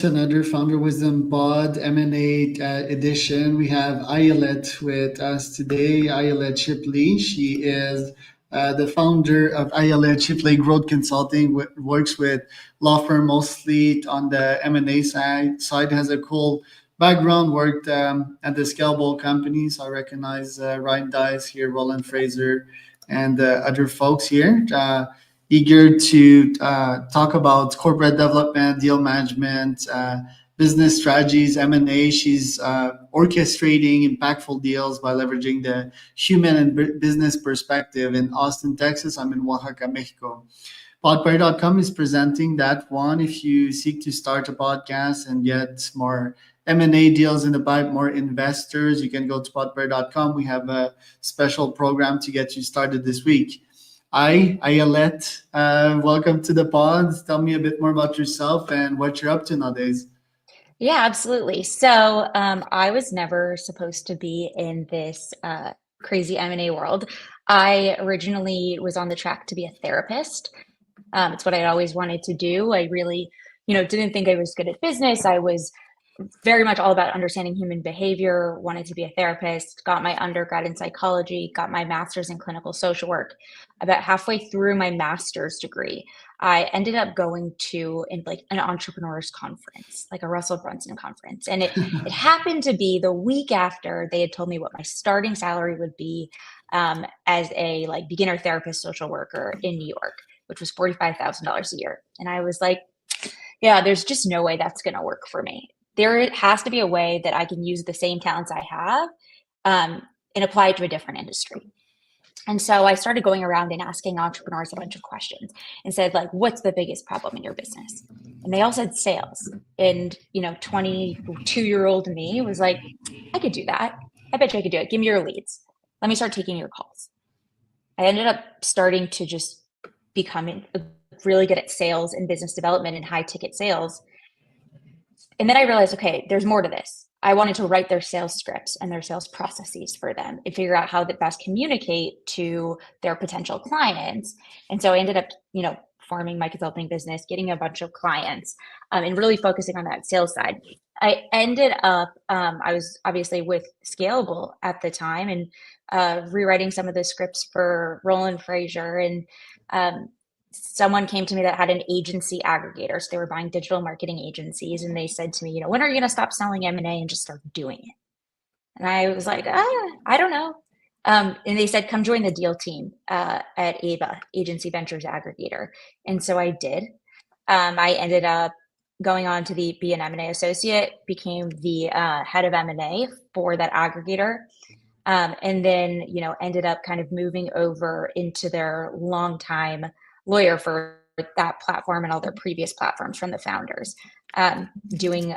Another Founder Wisdom Pod M&A edition. We have Ayelet with us today, Ayelet Shipley. She is the founder of Ayelet Shipley Growth Consulting, works with law firm mostly on the M&A side, has a cool background, worked at the scalable companies. I recognize Ryan Dice here, Roland Fraser, and other folks here. Eager to talk about corporate development, deal management, business strategies, M&A. She's orchestrating impactful deals by leveraging the human and business perspective in Austin, Texas. I'm in Oaxaca, Mexico. Podpare.com is presenting that one. If you seek to start a podcast and get more M&A deals in the pipe, more investors, you can go to podpare.com. We have a special program to get you started this week. Hi, Ayelet. Welcome to the pods. Tell me a bit more about yourself and what you're up to nowadays. Yeah, absolutely. So I was never supposed to be in this crazy M&A world. I originally was on the track to be a therapist. It's what I'd always wanted to do. I really, didn't think I was good at business. I was very much all about understanding human behavior, wanted to be a therapist, got my undergrad in psychology, got my master's in clinical social work. About halfway through my master's degree, I ended up going to like an entrepreneurs conference, like a Russell Brunson conference. And it happened to be the week after they had told me what my starting salary would be as a like beginner therapist social worker in New York, which was $45,000 a year. And I was like, yeah, there's just no way that's going to work for me. There has to be a way that I can use the same talents I have and apply it to a different industry. And so I started going around and asking entrepreneurs a bunch of questions and said, like, what's the biggest problem in your business? And they all said sales. And, 22-year-old me was like, I could do that. I bet you I could do it. Give me your leads. Let me start taking your calls. I ended up starting to just become really good at sales and business development and high ticket sales. And then I realized, okay, there's more to this. I wanted to write their sales scripts and their sales processes for them and figure out how to best communicate to their potential clients. And so I ended up, forming my consulting business, getting a bunch of clients, and really focusing on that sales side. I ended up, I was obviously with Scalable at the time and rewriting some of the scripts for Roland Fraser. And someone came to me that had an agency aggregator. So they were buying digital marketing agencies. And they said to me, when are you going to stop selling M&A and just start doing it? And I was like, I don't know. And they said, come join the deal team at AVA, Agency Ventures Aggregator. And so I did. I ended up going on to be an M&A associate, became the head of M&A for that aggregator. And then, ended up kind of moving over into their longtime lawyer for that platform and all their previous platforms from the founders, doing,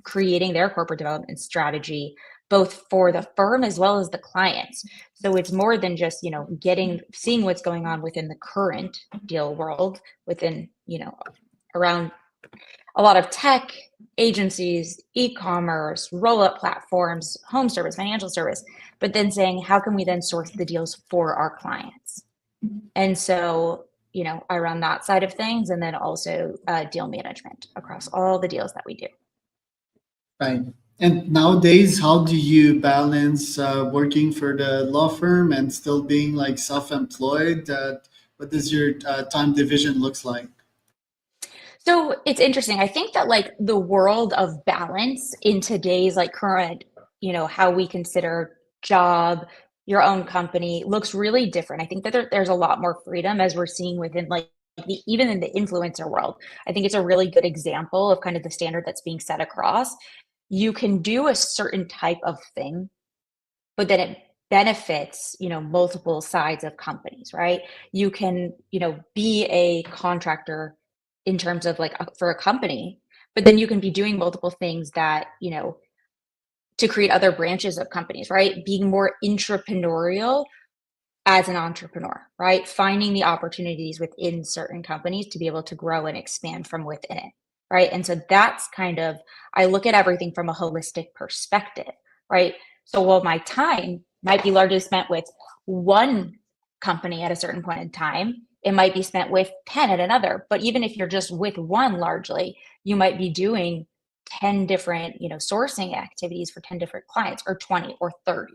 creating their corporate development strategy, both for the firm as well as the clients. So it's more than just, seeing what's going on within the current deal world within, around a lot of tech agencies, e-commerce, roll-up platforms, home service, financial service, but then saying, how can we then source the deals for our clients? And so, I run that side of things, and then also deal management across all the deals that we do. Right. And nowadays, how do you balance working for the law firm and still being like self-employed? What does your time division looks like? So it's interesting. I think that like the world of balance in today's like current, how we consider job, your own company looks really different. I think that there's a lot more freedom as we're seeing within like even in the influencer world. I think it's a really good example of kind of the standard that's being set across. You can do a certain type of thing, but then it benefits, multiple sides of companies, right? You can, be a contractor in terms of like for a company, but then you can be doing multiple things that, to create other branches of companies, right? Being more entrepreneurial as an entrepreneur, right? Finding the opportunities within certain companies to be able to grow and expand from within it, right? And so that's kind of, I look at everything from a holistic perspective, right? So while my time might be largely spent with one company at a certain point in time, it might be spent with 10 at another. But even if you're just with one largely, you might be doing 10 different, sourcing activities for 10 different clients or 20 or 30,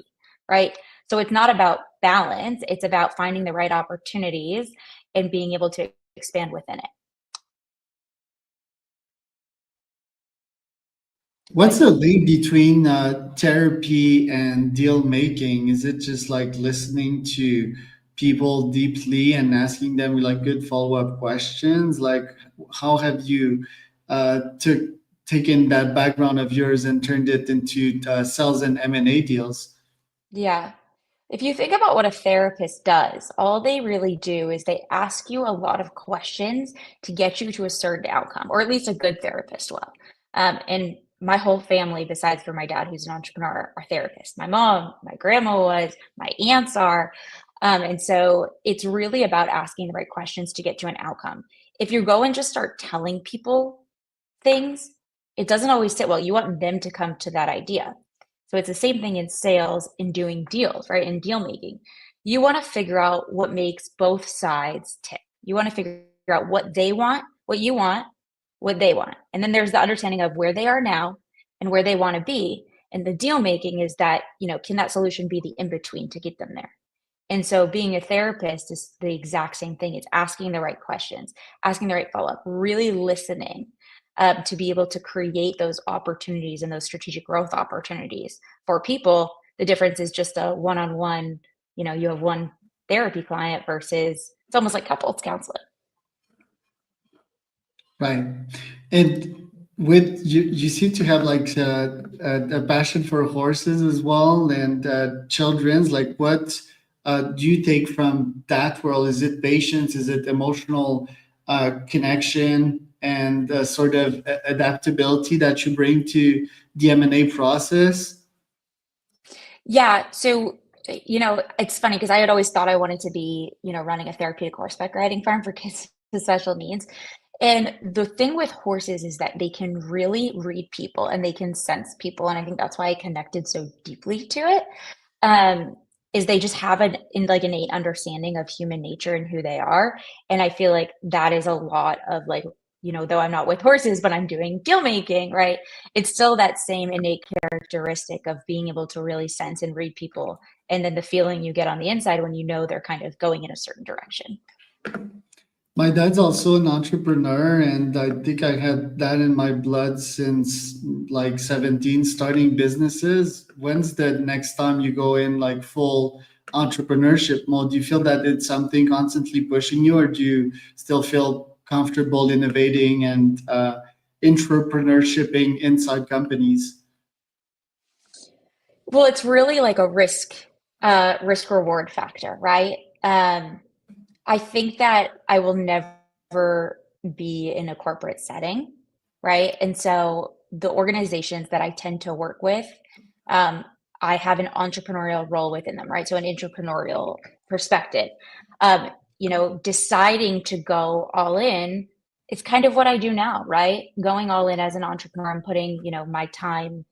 right? So it's not about balance, it's about finding the right opportunities and being able to expand within it. What's the link between therapy and deal making? Is it just like listening to people deeply and asking them like good follow up questions? Like, how have you took taken that background of yours and turned it into sales and M&A deals? Yeah. If you think about what a therapist does, all they really do is they ask you a lot of questions to get you to a certain outcome, or at least a good therapist will. And my whole family, besides for my dad, who's an entrepreneur, are therapists. My mom, my grandma was, my aunts are. And so it's really about asking the right questions to get to an outcome. If you go and just start telling people things, it doesn't always sit well. You want them to come to that idea. So it's the same thing in sales, in doing deals, right? In deal making. You want to figure out what makes both sides tick. You want to figure out what they want, what you want, what they want. And then there's the understanding of where they are now and where they want to be. And the deal making is that, can that solution be the in between to get them there? And so being a therapist is the exact same thing. It's asking the right questions, asking the right follow up, really listening to be able to create those opportunities and those strategic growth opportunities for people. The difference is just a one on one, you have one therapy client versus it's almost like couples counseling. Right. And with you seem to have like a passion for horses as well and children's. Like, what do you take from that world? Is it patience? Is it emotional connection and sort of adaptability that you bring to the M&A process? Yeah. So, it's funny because I had always thought I wanted to be, running a therapeutic horseback riding farm for kids with special needs. And the thing with horses is that they can really read people and they can sense people. And I think that's why I connected so deeply to it. Um, is they just have like innate understanding of human nature and who they are. And I feel like that is a lot of like, though I'm not with horses, but I'm doing deal making, right? It's still that same innate characteristic of being able to really sense and read people. And then the feeling you get on the inside when they're kind of going in a certain direction. My dad's also an entrepreneur, and I think I had that in my blood since like 17, starting businesses. When's the next time you go in like full entrepreneurship mode? Do you feel that it's something constantly pushing you, or do you still feel comfortable innovating and entrepreneurshiping inside companies? Well, it's really like a risk reward factor, right? I think that I will never be in a corporate setting, right? And so the organizations that I tend to work with, um, I have an entrepreneurial role within them, right? So an entrepreneurial perspective. Deciding to go all in is kind of what I do now, right? Going all in as an entrepreneur and putting, my time,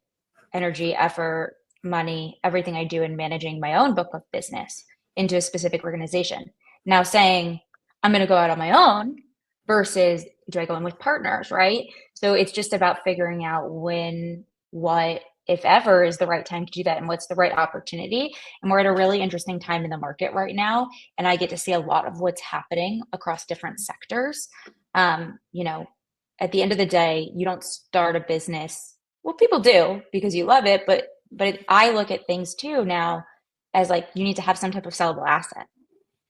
energy, effort, money, everything I do in managing my own book of business into a specific organization. Now saying I'm going to go out on my own versus do I go in with partners, right? So it's just about figuring out when, what, if ever is the right time to do that and what's the right opportunity. And we're at a really interesting time in the market right now. And I get to see a lot of what's happening across different sectors. Um, you know, at the end of the day, you don't start a business. Well, people do because you love it, but I look at things too now as like you need to have some type of sellable asset.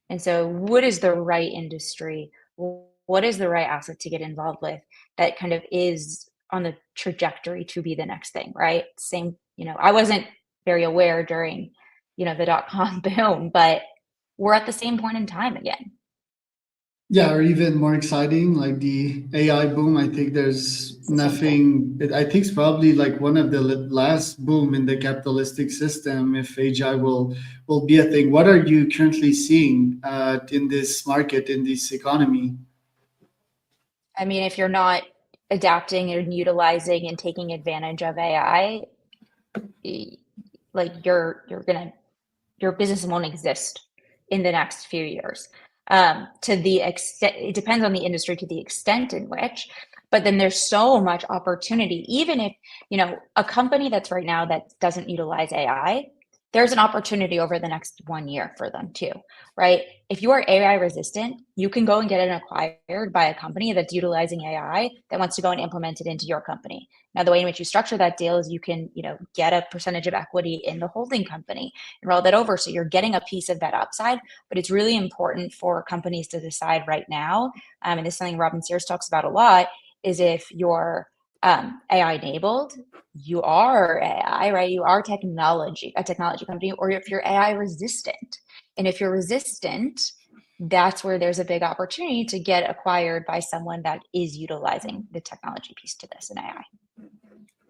And so, what is the right industry? What is the right asset to get involved with that kind of is on the trajectory to be the next thing, right? Same, I wasn't very aware during, the dot-com boom, but we're at the same point in time again. Yeah, or even more exciting, like the AI boom. I think there's It's the same thing. nothing. I think it's probably like one of the last boom in the capitalistic system. If AI will be a thing, what are you currently seeing in this market, in this economy? I mean, if you're not adapting and utilizing and taking advantage of AI, like your business won't exist in the next few years. to the extent, it depends on the industry to the extent in which, but then there's so much opportunity. Even if, a company that's right now that doesn't utilize AI, there's an opportunity over the next 1 year for them too, right? If you are AI resistant, you can go and get it acquired by a company that's utilizing AI that wants to go and implement it into your company. Now, the way in which you structure that deal is you can, get a percentage of equity in the holding company and roll that over. So you're getting a piece of that upside, but it's really important for companies to decide right now. And this is something Robin Sears talks about a lot, is if you're AI enabled, you are AI, right? You are a technology company, or if you're AI resistant. And if you're resistant, that's where there's a big opportunity to get acquired by someone that is utilizing the technology piece to this in AI.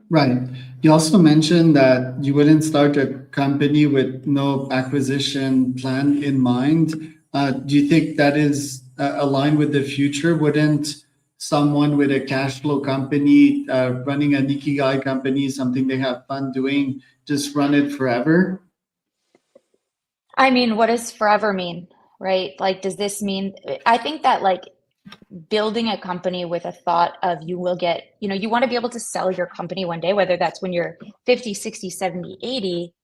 Right. You also mentioned that you wouldn't start a company with no acquisition plan in mind. Do you think that is aligned with the future? Wouldn't someone with a cash flow company running a Nikigai company, something they have fun doing, just run it forever? I mean, what does forever mean, right? Like, does this mean, I think that like building a company with a thought of you will get, you want to be able to sell your company one day, whether that's when you're 50, 60, 70, 80,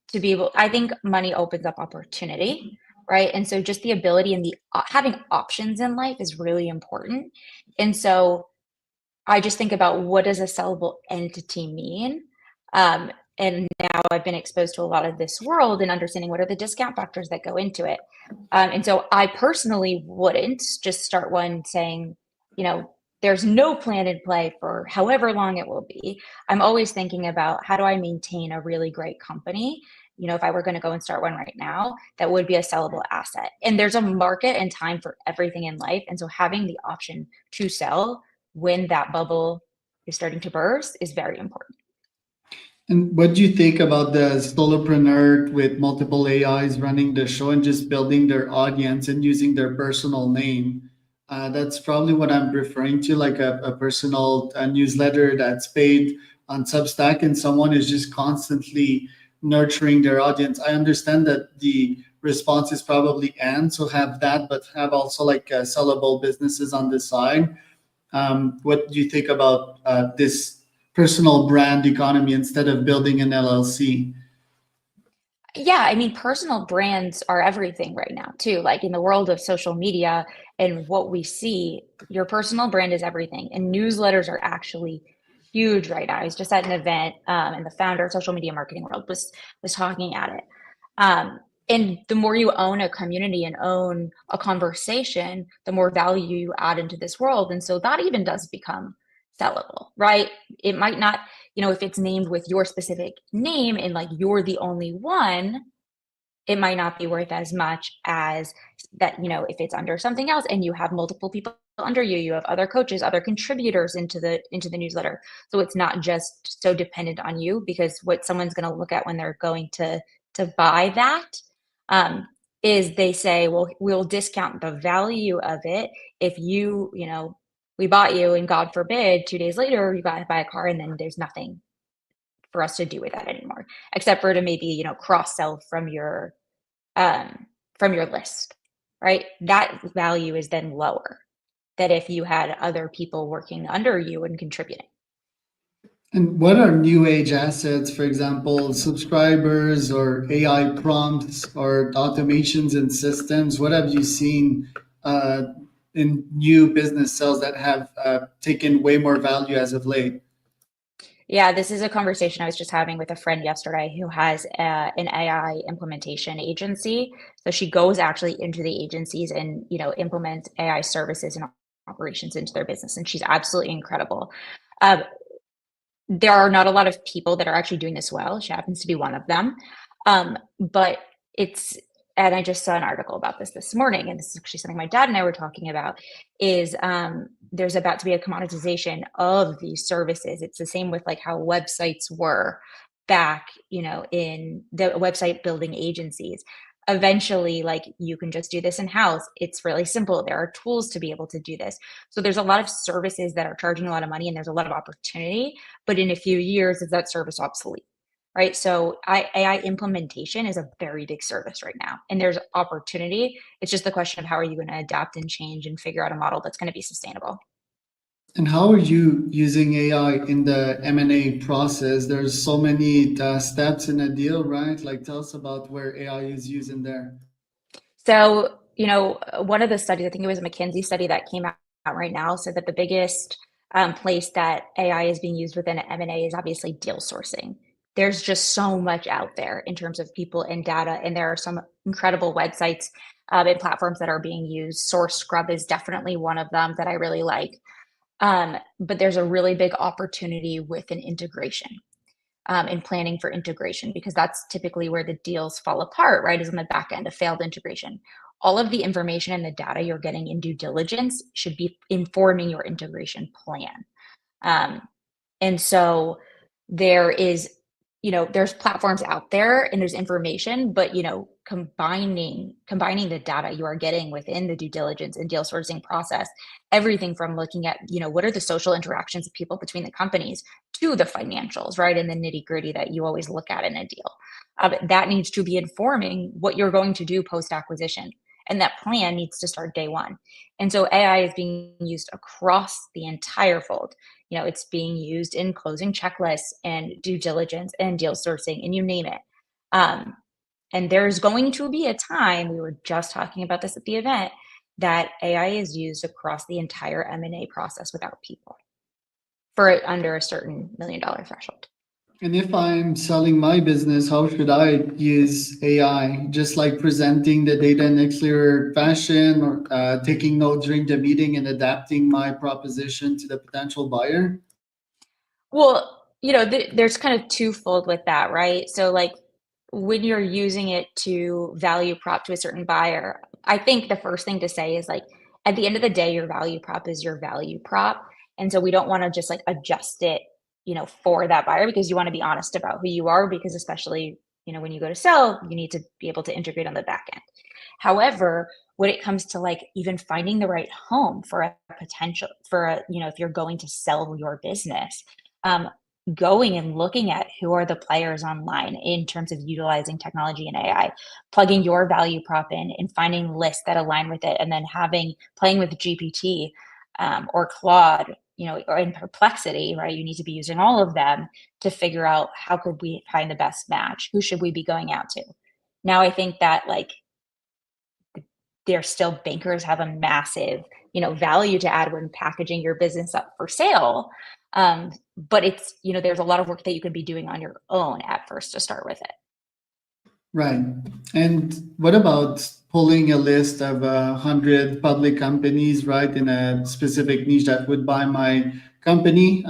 to be able, I think money opens up opportunity, right? And so just the ability and the having options in life is really important. And so I just think about what does a sellable entity mean? And now I've been exposed to a lot of this world and understanding what are the discount factors that go into it. And so I personally wouldn't just start one saying, there's no plan in play for however long it will be. I'm always thinking about how do I maintain a really great company? If I were going to go and start one right now, that would be a sellable asset. And there's a market and time for everything in life. And so having the option to sell when that bubble is starting to burst is very important. And what do you think about the solopreneur with multiple AIs running the show and just building their audience and using their personal name? That's probably what I'm referring to, like a personal newsletter that's paid on Substack, and someone is just constantly nurturing their audience. I understand that the response is probably and so have that, but have also like sellable businesses on the side. What do you think about this personal brand economy instead of building an LLC? Yeah, I mean, personal brands are everything right now, too. Like in the world of social media and what we see, your personal brand is everything. And newsletters are actually huge right now. I was just at an event, and the founder of social media marketing world was talking at it. And the more you own a community and own a conversation, the more value you add into this world. And so that even does become sellable, right? It might not, if it's named with your specific name and like you're the only one, it might not be worth as much as that, if it's under something else and you have multiple people under you, you have other coaches, other contributors into the newsletter. So it's not just so dependent on you, because what someone's going to look at when they're going to buy that is they say, well, we'll discount the value of it if we bought you and God forbid 2 days later you got to buy a car and then there's nothing for us to do with that anymore, except for to maybe, cross sell from your list, right? That value is then lower than if you had other people working under you and contributing. And what are new age assets, for example, subscribers or AI prompts or automations and systems? What have you seen in new business sales that have taken way more value as of late? Yeah, this is a conversation I was just having with a friend yesterday who has an AI implementation agency. So she goes actually into the agencies and, implements AI services and operations into their business. And she's absolutely incredible. Um, there are not a lot of people that are actually doing this well. She happens to be one of them. But it's, and I just saw an article about this morning, and this is actually something my dad and I were talking about, is there's about to be a commoditization of these services. It's the same with like how websites were back, in the website building agencies. Eventually, like you can just do this in house. It's really simple. There are tools to be able to do this. So there's a lot of services that are charging a lot of money and there's a lot of opportunity. But in a few years, is that service obsolete? right? So AI implementation is a very big service right now, and there's opportunity. It's just the question of how are you going to adapt and change and figure out a model that's going to be sustainable. And how are you using AI in the M&A process? There's so many steps in a deal, right? Like tell us about where AI is used in there. So, one of the studies, I think it was a McKinsey study that came out right now, said that the biggest place that AI is being used within M&A is obviously deal sourcing. There's just so much out there in terms of people and data, and there are some incredible websites and platforms that are being used. Source Scrub is definitely one of them that I really like. But there's a really big opportunity with an integration and planning for integration, because that's typically where the deals fall apart, right? Is on the back end, of failed integration. All of the information and the data you're getting in due diligence should be informing your integration plan. Um, and so there is, there's platforms out there and there's information, but combining the data you are getting within the due diligence and deal sourcing process, everything from looking at, what are the social interactions of people between the companies to the financials, right? And the nitty-gritty that you always look at in a deal. That needs to be informing what you're going to do post-acquisition. And that plan needs to start day one. And so AI is being used across the entire fold. It's being used in closing checklists and due diligence and deal sourcing, and you name it. Um, and there's going to be a time, we were just talking about this at the event, that AI is used across the entire M&A process without people for under a certain $1 million threshold. And if I'm selling my business, how should I use AI? Just like presenting the data in a clearer fashion or taking notes during the meeting and adapting my proposition to the potential buyer? Well, there's kind of twofold with that, right? So, like, when you're using it to value prop to a certain buyer, I think the first thing to say is like, at the end of the day, your value prop is your value prop. And so we don't want to just like adjust it, for that buyer, because you want to be honest about who you are, because especially, when you go to sell, you need to be able to integrate on the back end. However, when it comes to like even finding the right home for a potential for a, if you're going to sell your business, um, going and looking at who are the players online in terms of utilizing technology and AI, plugging your value prop in and finding lists that align with it, and then playing with GPT or Claude, or in Perplexity, right? You need to be using all of them to figure out how could we find the best match? Who should we be going out to? Now, I think that like they're still bankers have a massive, value to add when packaging your business up for sale. But it's, there's a lot of work that you can be doing on your own at first to start with it. Right. And what about pulling a list of 100 public companies, right, in a specific niche that would buy my company?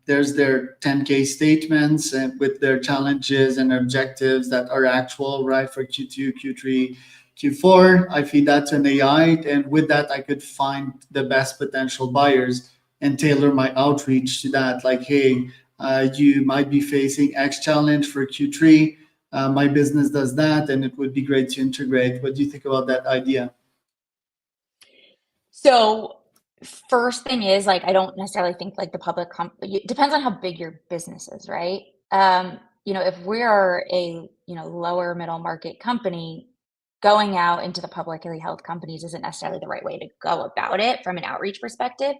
There's their 10K statements and with their challenges and objectives that are actual, right, for Q2, Q3, Q4. I feed that to an AI, and with that, I could find the best potential buyers and tailor my outreach to that. Like, hey, you might be facing X challenge for Q3. My business does that, and it would be great to integrate. What do you think about that idea? So first thing is like, I don't necessarily think like the public it depends on how big your business is, right? If we are a, lower middle market company, going out into the publicly held companies isn't necessarily the right way to go about it from an outreach perspective.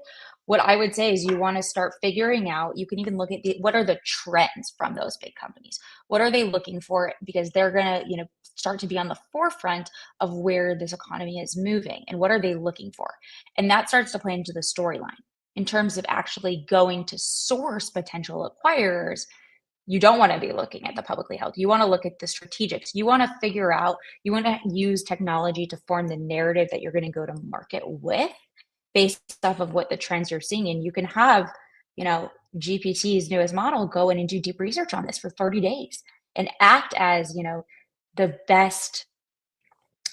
What I would say is you want to start figuring out, you can even look at what are the trends from those big companies? What are they looking for? Because they're going to, start to be on the forefront of where this economy is moving, and what are they looking for? And that starts to play into the storyline in terms of actually going to source potential acquirers. You don't want to be looking at the publicly held. You want to look at the strategics. You want to figure out, you want to use technology to form the narrative that you're going to go to market with based off of what the trends you're seeing. And you can have, GPT's newest model go in and do deep research on this for 30 days and act as, the best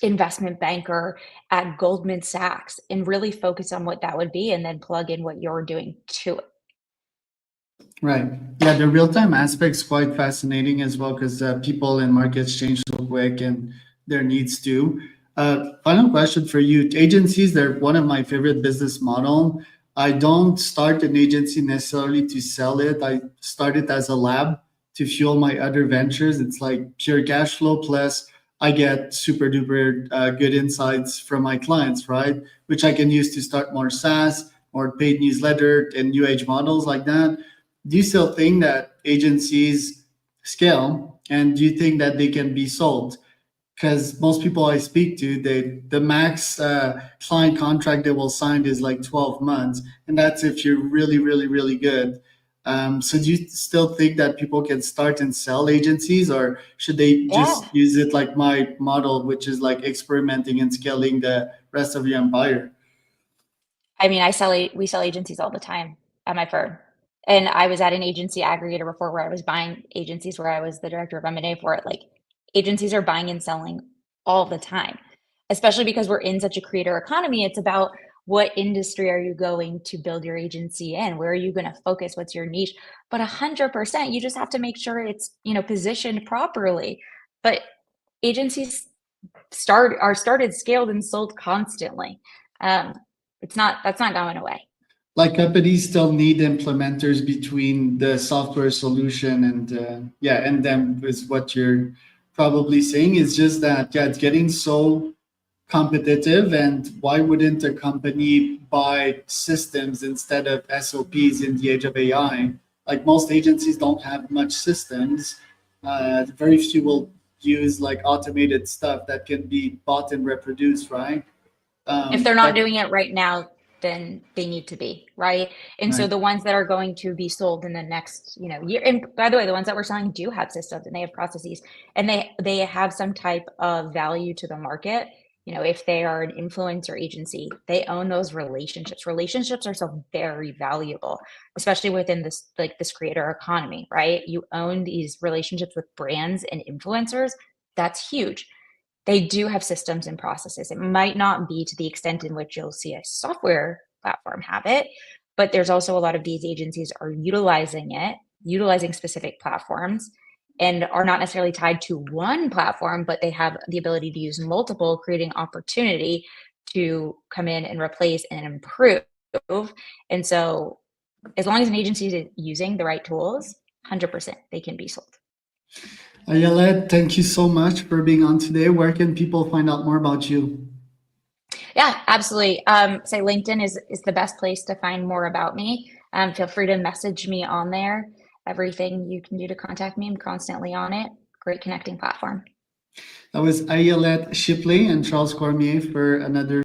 investment banker at Goldman Sachs and really focus on what that would be, and then plug in what you're doing to it. Right. Yeah, the real time aspect's quite fascinating as well because people and markets change so quick and their needs too. Final question for you. Agencies, they're one of my favorite business model. I don't start an agency necessarily to sell it. I start it as a lab to fuel my other ventures. It's like pure cash flow plus I get super duper good insights from my clients, right? Which I can use to start more SaaS, more paid newsletter, and new age models like that. Do you still think that agencies scale, and do you think that they can be sold? Because most people I speak to, the max client contract they will sign is like 12 months, and that's if you're really, really, really good. So do you still think that people can start and sell agencies, or should they just Yeah. use it like my model, which is like experimenting and scaling the rest of your empire? I mean, we sell agencies all the time at my firm. And I was at an agency aggregator before where I was buying agencies where I was the director of M&A for it. Like agencies are buying and selling all the time, especially because we're in such a creator economy. It's about what industry are you going to build your agency in? Where are you going to focus? What's your niche? But 100%, you just have to make sure it's, positioned properly. But agencies are started, scaled, and sold constantly. Um, that's not going away. Like companies still need implementers between the software solution and yeah, and them is what you're probably saying. It's just that yeah, it's getting so competitive, and why wouldn't a company buy systems instead of SOPs in the age of AI? Like most agencies don't have much systems. Very few will use like automated stuff that can be bought and reproduced, right? If they're not That doing it right now, then they need to be, right? And so right. the ones that are going to be sold in the next, year, and by the way, the ones that we're selling do have systems and they have processes and they have some type of value to the market. If they are an influencer agency, they own those relationships. Relationships are so very valuable, especially within this creator economy, right? You own these relationships with brands and influencers. That's huge. They do have systems and processes. It might not be to the extent in which you'll see a software platform have it, but there's also a lot of these agencies are utilizing specific platforms and are not necessarily tied to one platform, but they have the ability to use multiple, creating opportunity to come in and replace and improve. And so as long as an agency is using the right tools, 100% they can be sold. Ayelet, thank you so much for being on today. Where can people find out more about you? Yeah, absolutely. Say LinkedIn is the best place to find more about me. Feel free to message me on there. Everything you can do to contact me, I'm constantly on it. Great connecting platform. That was Ayelet Shipley and Charles Cormier for another